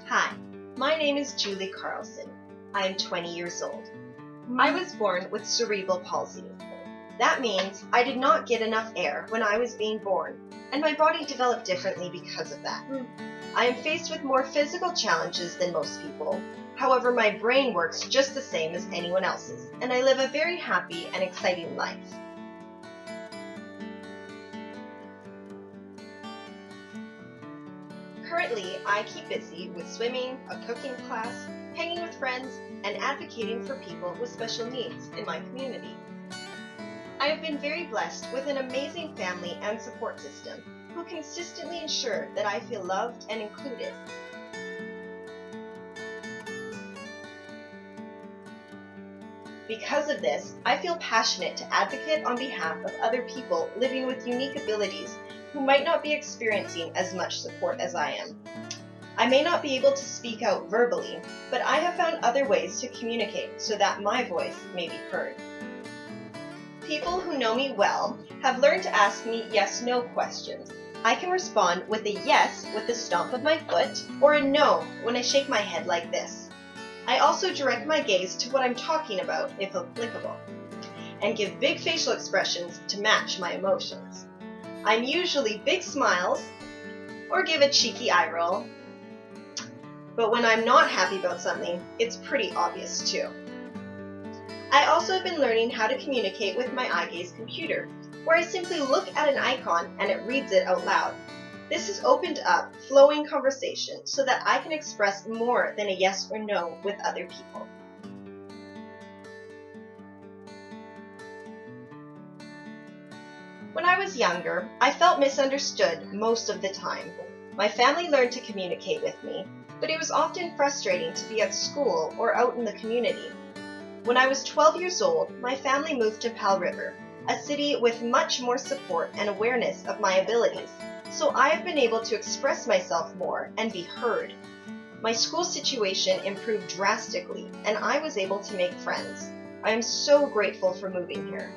Hi, my name is Julie Carlson. I am 20 years old. I was born with cerebral palsy. That means I did not get enough air when I was being born, and my body developed differently because of that. I am faced with more physical challenges than most people. However, my brain works just the same as anyone else's, and I live a very happy and exciting life. Currently, I keep busy with swimming, a cooking class, hanging with friends, and advocating for people with special needs in my community. I have been very blessed with an amazing family and support system who consistently ensure that I feel loved and included. Because of this, I feel passionate to advocate on behalf of other people living with unique abilities who might not be experiencing as much support as I am. I may not be able to speak out verbally, but I have found other ways to communicate so that my voice may be heard. People who know me well have learned to ask me yes/no questions. I can respond with a yes with the stomp of my foot or a no when I shake my head like this. I also direct my gaze to what I'm talking about if applicable, and give big facial expressions to match my emotions. I'm usually big smiles or give a cheeky eye roll, but when I'm not happy about something, it's pretty obvious too. I also have been learning how to communicate with my eye gaze computer, where I simply look at an icon and it reads it out loud. This has opened up flowing conversation so that I can express more than a yes or no with other people. When I was younger, I felt misunderstood most of the time. My family learned to communicate with me, but it was often frustrating to be at school or out in the community. When I was 12 years old, my family moved to Powell River, a city with much more support and awareness of my abilities, so I have been able to express myself more and be heard. My school situation improved drastically, and I was able to make friends. I am so grateful for moving here.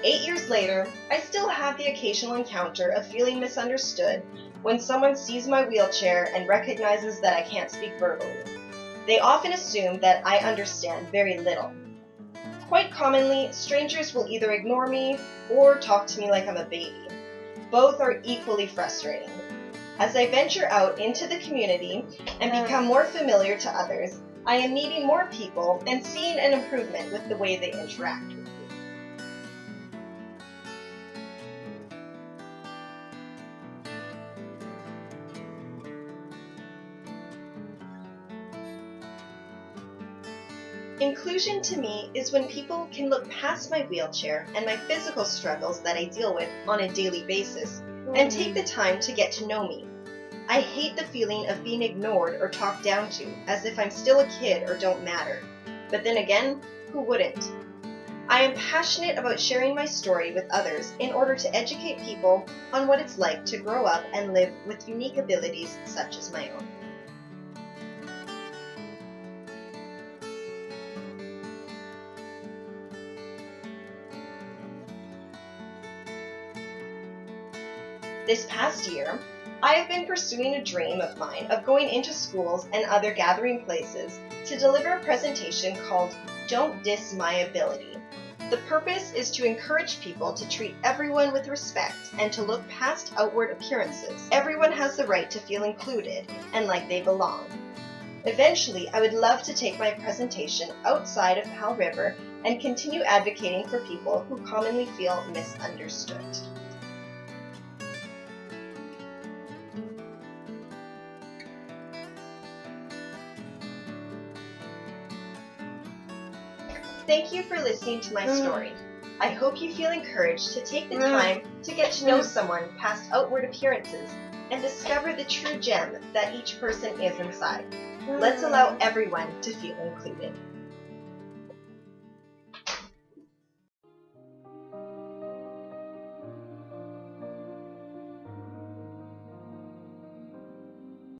Eight years later, I still have the occasional encounter of feeling misunderstood when someone sees my wheelchair and recognizes that I can't speak verbally. They often assume that I understand very little. Quite commonly, strangers will either ignore me or talk to me like I'm a baby. Both are equally frustrating. As I venture out into the community and become more familiar to others, I am meeting more people and seeing an improvement with the way they interact with me. Inclusion to me is when people can look past my wheelchair and my physical struggles that I deal with on a daily basis and take the time to get to know me. I hate the feeling of being ignored or talked down to as if I'm still a kid or don't matter. But then again, who wouldn't? I am passionate about sharing my story with others in order to educate people on what it's like to grow up and live with unique abilities such as my own. This past year, I have been pursuing a dream of mine of going into schools and other gathering places to deliver a presentation called Don't Diss My Ability. The purpose is to encourage people to treat everyone with respect and to look past outward appearances. Everyone has the right to feel included and like they belong. Eventually, I would love to take my presentation outside of Powell River and continue advocating for people who commonly feel misunderstood. Thank you for listening to my story. I hope you feel encouraged to take the time to get to know someone past outward appearances and discover the true gem that each person is inside. Let's allow everyone to feel included.